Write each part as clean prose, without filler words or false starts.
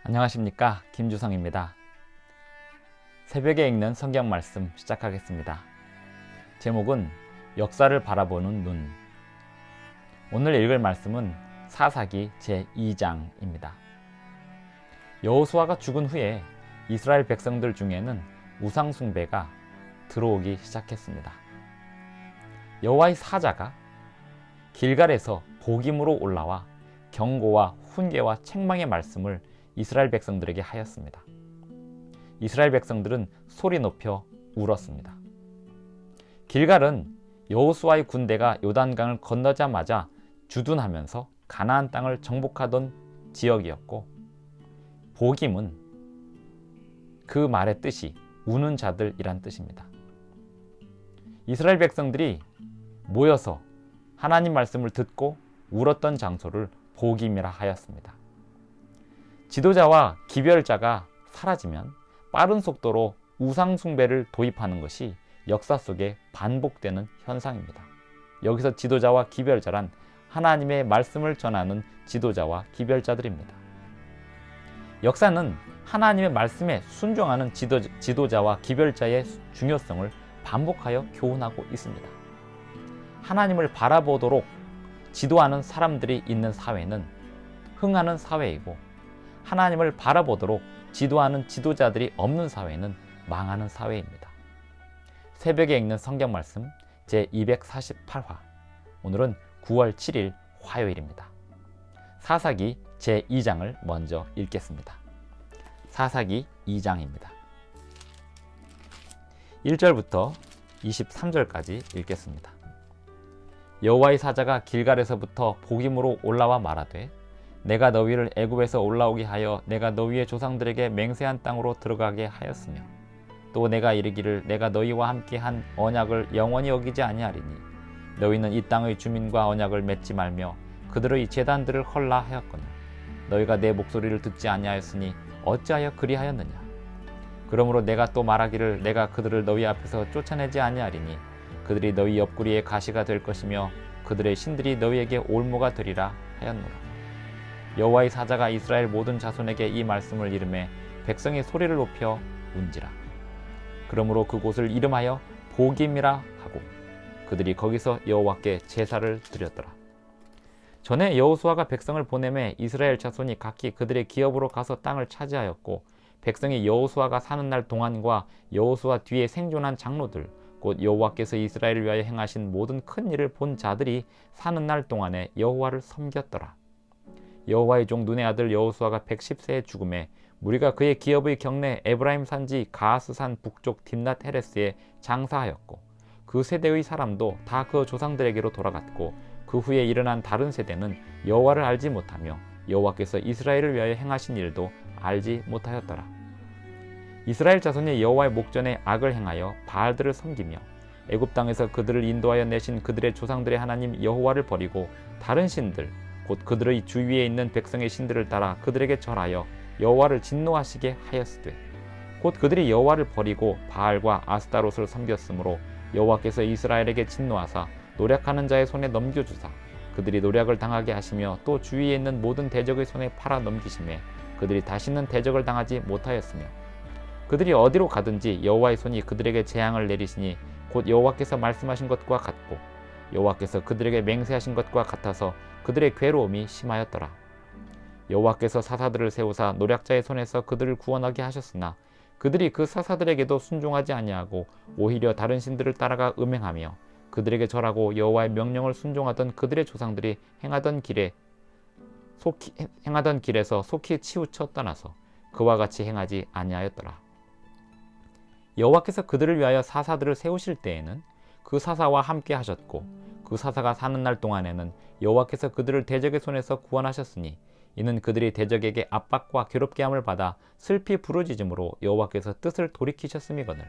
안녕하십니까, 김주성입니다. 새벽에 읽는 성경 말씀 시작하겠습니다. 제목은 역사를 바라보는 눈. 오늘 읽을 말씀은 사사기 제2장입니다. 여호수아가 죽은 후에 이스라엘 백성들 중에는 우상 숭배가 들어오기 시작했습니다. 여호와의 사자가 길갈에서 복임으로 올라와 경고와 훈계와 책망의 말씀을 이스라엘 백성들에게 하였습니다. 이스라엘 백성들은 소리 높여 울었습니다. 길갈은 여호수아의 군대가 요단강을 건너자마자 주둔하면서 가나안 땅을 정복하던 지역이었고, 복임은 그 말의 뜻이 우는 자들이란 뜻입니다. 이스라엘 백성들이 모여서 하나님 말씀을 듣고 울었던 장소를 복임이라 하였습니다. 지도자와 기별자가 사라지면 빠른 속도로 우상 숭배를 도입하는 것이 역사 속에 반복되는 현상입니다. 여기서 지도자와 기별자란 하나님의 말씀을 전하는 지도자와 기별자들입니다. 역사는 하나님의 말씀에 순종하는 지도자와 기별자의 중요성을 반복하여 교훈하고 있습니다. 하나님을 바라보도록 지도하는 사람들이 있는 사회는 흥하는 사회이고, 하나님을 바라보도록 지도하는 지도자들이 없는 사회는 망하는 사회입니다. 새벽에 읽는 성경 말씀 제248화. 오늘은 9월 7일 화요일입니다. 사사기 제2장을 먼저 읽겠습니다. 사사기 2장입니다. 1절부터 23절까지 읽겠습니다. 여호와의 사자가 길갈에서부터 복임으로 올라와 말하되, 내가 너희를 애굽에서 올라오게 하여 내가 너희의 조상들에게 맹세한 땅으로 들어가게 하였으며, 또 내가 이르기를 내가 너희와 함께 한 언약을 영원히 어기지 아니하리니 너희는 이 땅의 주민과 언약을 맺지 말며 그들의 제단들을 헐라 하였거늘 너희가 내 목소리를 듣지 아니하였으니 어찌하여 그리하였느냐. 그러므로 내가 또 말하기를 내가 그들을 너희 앞에서 쫓아내지 아니하리니 그들이 너희 옆구리에 가시가 될 것이며 그들의 신들이 너희에게 올무가 되리라 하였노라. 여호와의 사자가 이스라엘 모든 자손에게 이 말씀을 이르매 백성이 소리를 높여 운지라. 그러므로 그곳을 이름하여 복임이라 하고 그들이 거기서 여호와께 제사를 드렸더라. 전에 여호수아가 백성을 보내매 이스라엘 자손이 각기 그들의 기업으로 가서 땅을 차지하였고, 백성이 여호수아가 사는 날 동안과 여호수아 뒤에 생존한 장로들, 곧 여호와께서 이스라엘을 위하여 행하신 모든 큰 일을 본 자들이 사는 날 동안에 여호와를 섬겼더라. 여호와의 종 눈의 아들 여호수아가 110세에 죽음에 무리가 그의 기업의 경내 에브라임 산지 가하스산 북쪽 딥낫 헤레스에 장사하였고, 그 세대의 사람도 다 그 조상들에게로 돌아갔고, 그 후에 일어난 다른 세대는 여호와를 알지 못하며 여호와께서 이스라엘을 위하여 행하신 일도 알지 못하였더라. 이스라엘 자손이 여호와의 목전에 악을 행하여 바알들을 섬기며 애굽 땅에서 그들을 인도하여 내신 그들의 조상들의 하나님 여호와를 버리고 다른 신들, 곧 그들의 주위에 있는 백성의 신들을 따라 그들에게 절하여 여호와를 진노하시게 하였으되, 곧 그들이 여호와를 버리고 바알과 아스타롯을 섬겼으므로 여호와께서 이스라엘에게 진노하사 노략하는 자의 손에 넘겨주사 그들이 노략을 당하게 하시며, 또 주위에 있는 모든 대적의 손에 팔아 넘기심에 그들이 다시는 대적을 당하지 못하였으며, 그들이 어디로 가든지 여호와의 손이 그들에게 재앙을 내리시니 곧 여호와께서 말씀하신 것과 같고 여호와께서 그들에게 맹세하신 것과 같아서 그들의 괴로움이 심하였더라. 여호와께서 사사들을 세우사 노략자의 손에서 그들을 구원하게 하셨으나 그들이 그 사사들에게도 순종하지 아니하고 오히려 다른 신들을 따라가 음행하며 그들에게 절하고 여호와의 명령을 순종하던 그들의 조상들이 행하던 길에서 속히 치우쳐 떠나서 그와 같이 행하지 아니하였더라. 여호와께서 그들을 위하여 사사들을 세우실 때에는 그 사사와 함께 하셨고, 그 사사가 사는 날 동안에는 여호와께서 그들을 대적의 손에서 구원하셨으니 이는 그들이 대적에게 압박과 괴롭게 함을 받아 슬피 부르짖음으로 여호와께서 뜻을 돌이키셨음이거늘.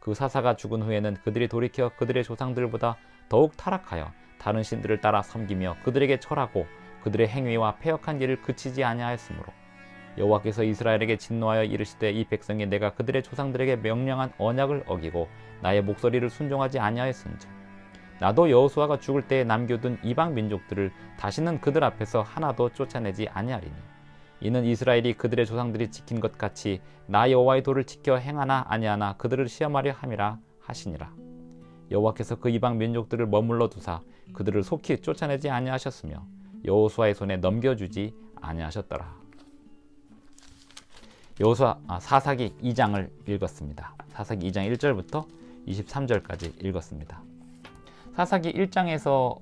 그 사사가 죽은 후에는 그들이 돌이켜 그들의 조상들보다 더욱 타락하여 다른 신들을 따라 섬기며 그들에게 절하고 그들의 행위와 패역한 길을 그치지 아니하였으므로 여호와께서 이스라엘에게 진노하여 이르시되, 이 백성이 내가 그들의 조상들에게 명령한 언약을 어기고 나의 목소리를 순종하지 아니하였은즉 나도 여호수아가 죽을 때에 남겨둔 이방 민족들을 다시는 그들 앞에서 하나도 쫓아내지 아니하리니 이는 이스라엘이 그들의 조상들이 지킨 것 같이 나 여호와의 도를 지켜 행하나 아니하나 그들을 시험하려 함이라 하시니라. 여호와께서 그 이방 민족들을 머물러 두사 그들을 속히 쫓아내지 아니하셨으며 여호수아의 손에 넘겨주지 아니하셨더라. 사사기 2장을 읽었습니다. 사사기 2장 1절부터 23절까지 읽었습니다. 사사기 1장에서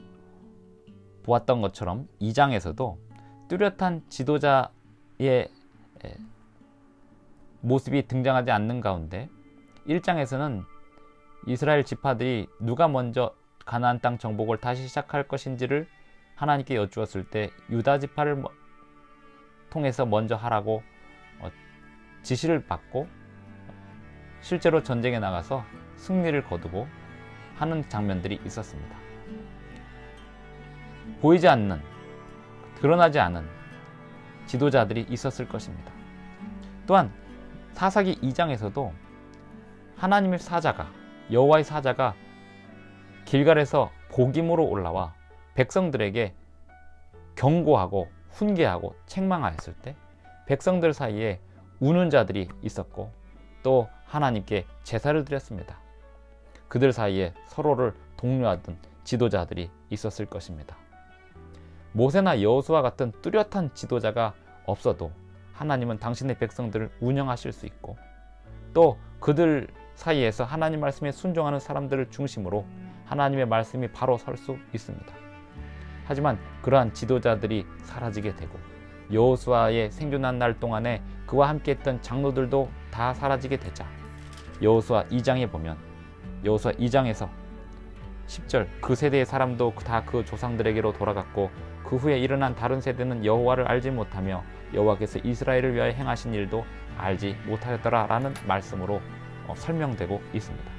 보았던 것처럼 2장에서도 뚜렷한 지도자의 모습이 등장하지 않는 가운데 1장에서는 이스라엘 지파들이 누가 먼저 가나안 땅 정복을 다시 시작할 것인지를 하나님께 여쭈었을 때 유다 지파를 통해서 먼저 하라고 지시를 받고 실제로 전쟁에 나가서 승리를 거두고 하는 장면들이 있었습니다. 보이지 않는, 드러나지 않은 지도자들이 있었을 것입니다. 또한 사사기 2장에서도 하나님의 사자가, 여호와의 사자가 길갈에서 복임으로 올라와 백성들에게 경고하고 훈계하고 책망하였을 때 백성들 사이에 우는 자들이 있었고 또 하나님께 제사를 드렸습니다. 그들 사이에 서로를 독려하던 지도자들이 있었을 것입니다. 모세나 여호수아 같은 뚜렷한 지도자가 없어도 하나님은 당신의 백성들을 운영하실 수 있고 또 그들 사이에서 하나님 말씀에 순종하는 사람들을 중심으로 하나님의 말씀이 바로 설 수 있습니다. 하지만 그러한 지도자들이 사라지게 되고 여호수아의 생존한 날 동안에 그와 함께했던 장로들도 다 사라지게 되자 여호수아 2장에 보면 여호수아 2장에서 10절 그 세대의 사람도 다 그 조상들에게로 돌아갔고 그 후에 일어난 다른 세대는 여호와를 알지 못하며 여호와께서 이스라엘을 위하여 행하신 일도 알지 못하였더라 라는 말씀으로 설명되고 있습니다.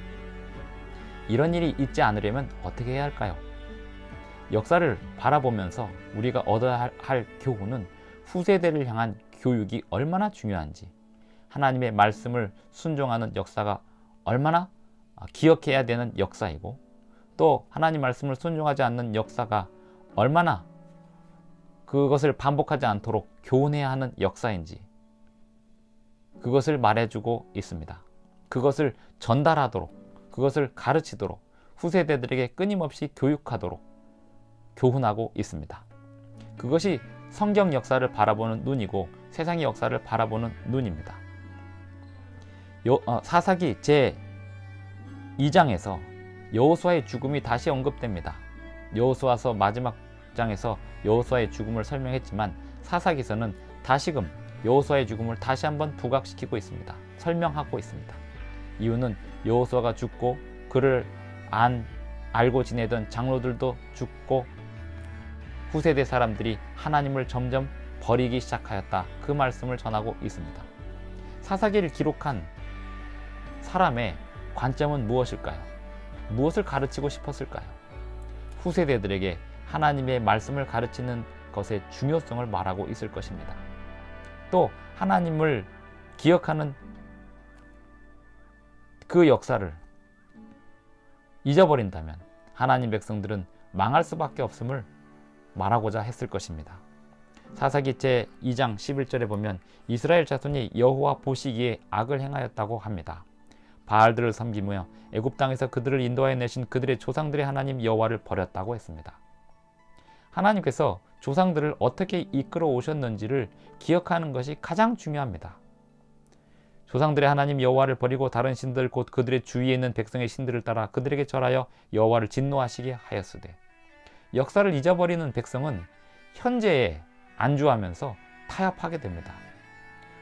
이런 일이 있지 않으려면 어떻게 해야 할까요? 역사를 바라보면서 우리가 얻어야 할 교훈은 후세대를 향한 교육이 얼마나 중요한지, 하나님의 말씀을 순종하는 역사가 얼마나 기억해야 되는 역사이고 또 하나님 말씀을 순종하지 않는 역사가 얼마나 그것을 반복하지 않도록 교훈해야 하는 역사인지 그것을 말해주고 있습니다. 그것을 전달하도록, 그것을 가르치도록, 후세대들에게 끊임없이 교육하도록 교훈하고 있습니다. 그것이 성경 역사를 바라보는 눈이고 세상의 역사를 바라보는 눈입니다. 사사기 제 2장에서 여호수아의 죽음이 다시 언급됩니다. 여호수아서 마지막 장에서 여호수아의 죽음을 설명했지만 사사기서는 다시금 여호수아의 죽음을 다시 한번 부각시키고 있습니다. 설명하고 있습니다. 이유는 여호수아가 죽고 그를 알고 지내던 장로들도 죽고 후세대 사람들이 하나님을 점점 버리기 시작하였다. 그 말씀을 전하고 있습니다. 사사기를 기록한 사람의 관점은 무엇일까요? 무엇을 가르치고 싶었을까요? 후세대들에게 하나님의 말씀을 가르치는 것의 중요성을 말하고 있을 것입니다. 또 하나님을 기억하는 그 역사를 잊어버린다면 하나님 백성들은 망할 수밖에 없음을 말하고자 했을 것입니다. 사사기 제 2장 11절에 보면 이스라엘 자손이 여호와 보시기에 악을 행하였다고 합니다. 바알들을 섬기며 애굽 땅에서 그들을 인도하여 내신 그들의 조상들의 하나님 여호와를 버렸다고 했습니다. 하나님께서 조상들을 어떻게 이끌어 오셨는지를 기억하는 것이 가장 중요합니다. 조상들의 하나님 여호와를 버리고 다른 신들 곧 그들의 주위에 있는 백성의 신들을 따라 그들에게 절하여 여호와를 진노하시게 하였으되 역사를 잊어버리는 백성은 현재에 안주하면서 타협하게 됩니다.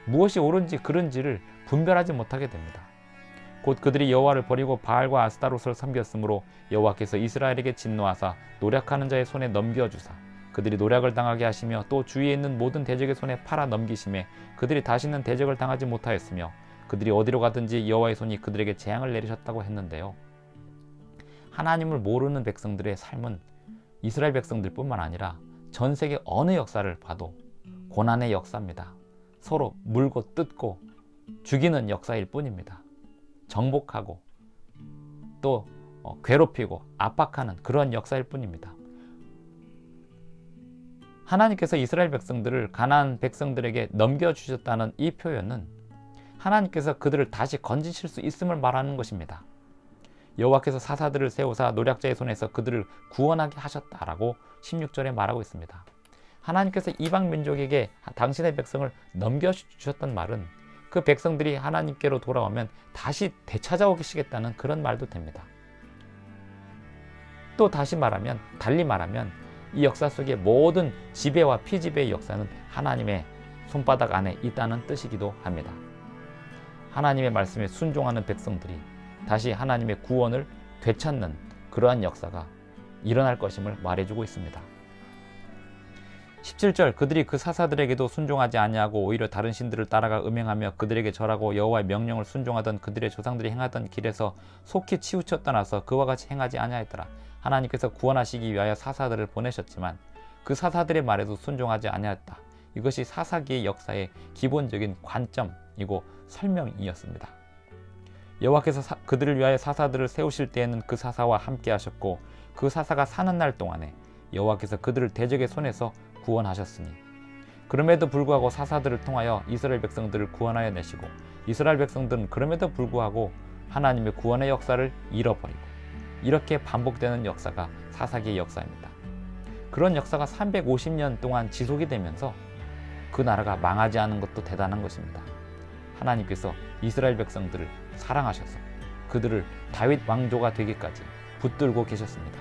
무엇이 옳은지 그른지를 분별하지 못하게 됩니다. 곧 그들이 여호와를 버리고 바알과 아스타롯을 섬겼으므로 여호와께서 이스라엘에게 진노하사 노력하는 자의 손에 넘겨주사 그들이 노력을 당하게 하시며 또 주위에 있는 모든 대적의 손에 팔아 넘기심에 그들이 다시는 대적을 당하지 못하였으며 그들이 어디로 가든지 여호와의 손이 그들에게 재앙을 내리셨다고 했는데요. 하나님을 모르는 백성들의 삶은 이스라엘 백성들뿐만 아니라 전 세계 어느 역사를 봐도 고난의 역사입니다. 서로 물고 뜯고 죽이는 역사일 뿐입니다. 정복하고 또 괴롭히고 압박하는 그런 역사일 뿐입니다. 하나님께서 이스라엘 백성들을 가나안 백성들에게 넘겨주셨다는 이 표현은 하나님께서 그들을 다시 건지실 수 있음을 말하는 것입니다. 여호와께서 사사들을 세우사 노략자의 손에서 그들을 구원하게 하셨다라고 16절에 말하고 있습니다. 하나님께서 이방 민족에게 당신의 백성을 넘겨주셨던 말은 그 백성들이 하나님께로 돌아오면 다시 되찾아오시겠다는 그런 말도 됩니다. 또 달리 말하면 이 역사 속의 모든 지배와 피지배의 역사는 하나님의 손바닥 안에 있다는 뜻이기도 합니다. 하나님의 말씀에 순종하는 백성들이 다시 하나님의 구원을 되찾는 그러한 역사가 일어날 것임을 말해주고 있습니다. 17절 그들이 그 사사들에게도 순종하지 아니하고 오히려 다른 신들을 따라가 음행하며 그들에게 절하고 여호와의 명령을 순종하던 그들의 조상들이 행하던 길에서 속히 치우쳐 떠나서 그와 같이 행하지 아니하였더라. 하나님께서 구원하시기 위하여 사사들을 보내셨지만 그 사사들의 말에도 순종하지 아니하였다. 이것이 사사기의 역사의 기본적인 관점이고 설명이었습니다. 여호와께서 그들을 위하여 사사들을 세우실 때에는 그 사사와 함께 하셨고 그 사사가 사는 날 동안에 여호와께서 그들을 대적의 손에서 구원하셨으니 그럼에도 불구하고 사사들을 통하여 이스라엘 백성들을 구원하여 내시고 이스라엘 백성들은 그럼에도 불구하고 하나님의 구원의 역사를 잃어버리고 이렇게 반복되는 역사가 사사기의 역사입니다. 그런 역사가 350년 동안 지속이 되면서 그 나라가 망하지 않은 것도 대단한 것입니다. 하나님께서 이스라엘 백성들을 사랑하셔서 그들을 다윗 왕조가 되기까지 붙들고 계셨습니다.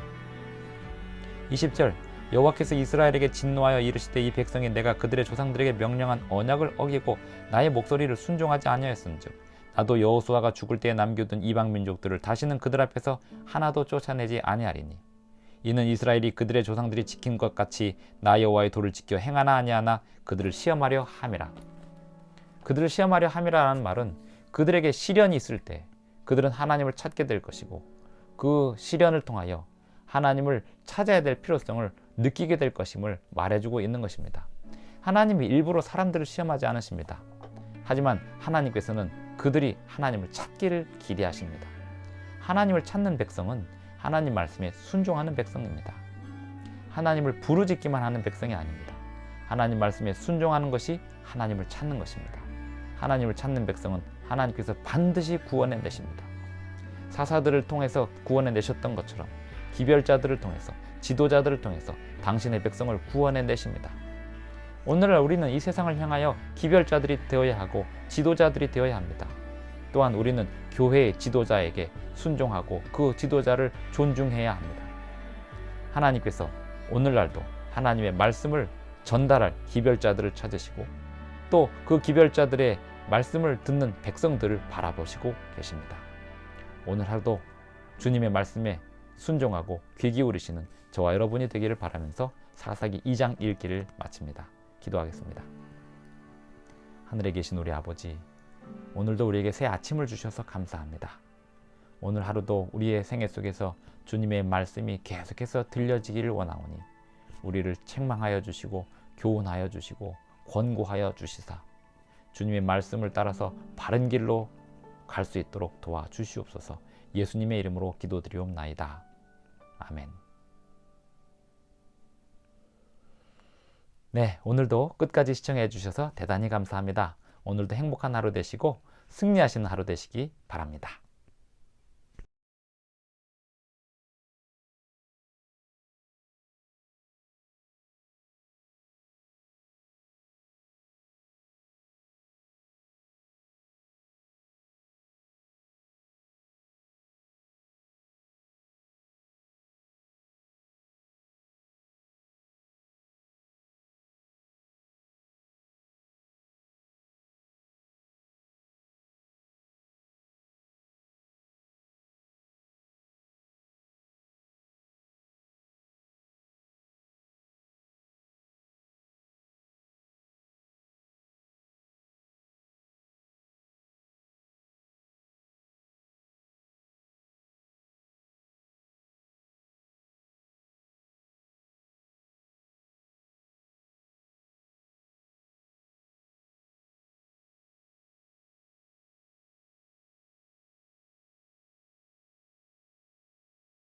20절 여호와께서 이스라엘에게 진노하여 이르시되 이 백성이 내가 그들의 조상들에게 명령한 언약을 어기고 나의 목소리를 순종하지 아니하였은즉 나도 여호수아가 죽을 때에 남겨둔 이방 민족들을 다시는 그들 앞에서 하나도 쫓아내지 아니하리니 이는 이스라엘이 그들의 조상들이 지킨 것 같이 나 여호와의 도를 지켜 행하나 아니하나 그들을 시험하려 함이라. 그들을 시험하려 함이라는 말은 그들에게 시련이 있을 때 그들은 하나님을 찾게 될 것이고 그 시련을 통하여 하나님을 찾아야 될 필요성을 느끼게 될 것임을 말해주고 있는 것입니다. 하나님이 일부러 사람들을 시험하지 않으십니다. 하지만 하나님께서는 그들이 하나님을 찾기를 기대하십니다. 하나님을 찾는 백성은 하나님 말씀에 순종하는 백성입니다. 하나님을 부르짖기만 하는 백성이 아닙니다. 하나님 말씀에 순종하는 것이 하나님을 찾는 것입니다. 하나님을 찾는 백성은 하나님께서 반드시 구원해 내십니다. 사사들을 통해서 구원해 내셨던 것처럼 기별자들을 통해서 지도자들을 통해서 당신의 백성을 구원해 내십니다. 오늘날 우리는 이 세상을 향하여 기별자들이 되어야 하고 지도자들이 되어야 합니다. 또한 우리는 교회의 지도자에게 순종하고 그 지도자를 존중해야 합니다. 하나님께서 오늘날도 하나님의 말씀을 전달할 기별자들을 찾으시고 또 그 기별자들의 말씀을 듣는 백성들을 바라보시고 계십니다. 오늘 하루도 주님의 말씀에 순종하고 귀 기울이시는 저와 여러분이 되기를 바라면서 사사기 2장 읽기를 마칩니다. 기도하겠습니다. 하늘에 계신 우리 아버지, 오늘도 우리에게 새 아침을 주셔서 감사합니다. 오늘 하루도 우리의 생애 속에서 주님의 말씀이 계속해서 들려지기를 원하오니 우리를 책망하여 주시고 교훈하여 주시고 권고하여 주시사 주님의 말씀을 따라서 바른 길로 갈 수 있도록 도와주시옵소서. 예수님의 이름으로 기도드리옵나이다. 아멘. 네, 오늘도 끝까지 시청해 주셔서 대단히 감사합니다. 오늘도 행복한 하루 되시고 승리하시는 하루 되시기 바랍니다.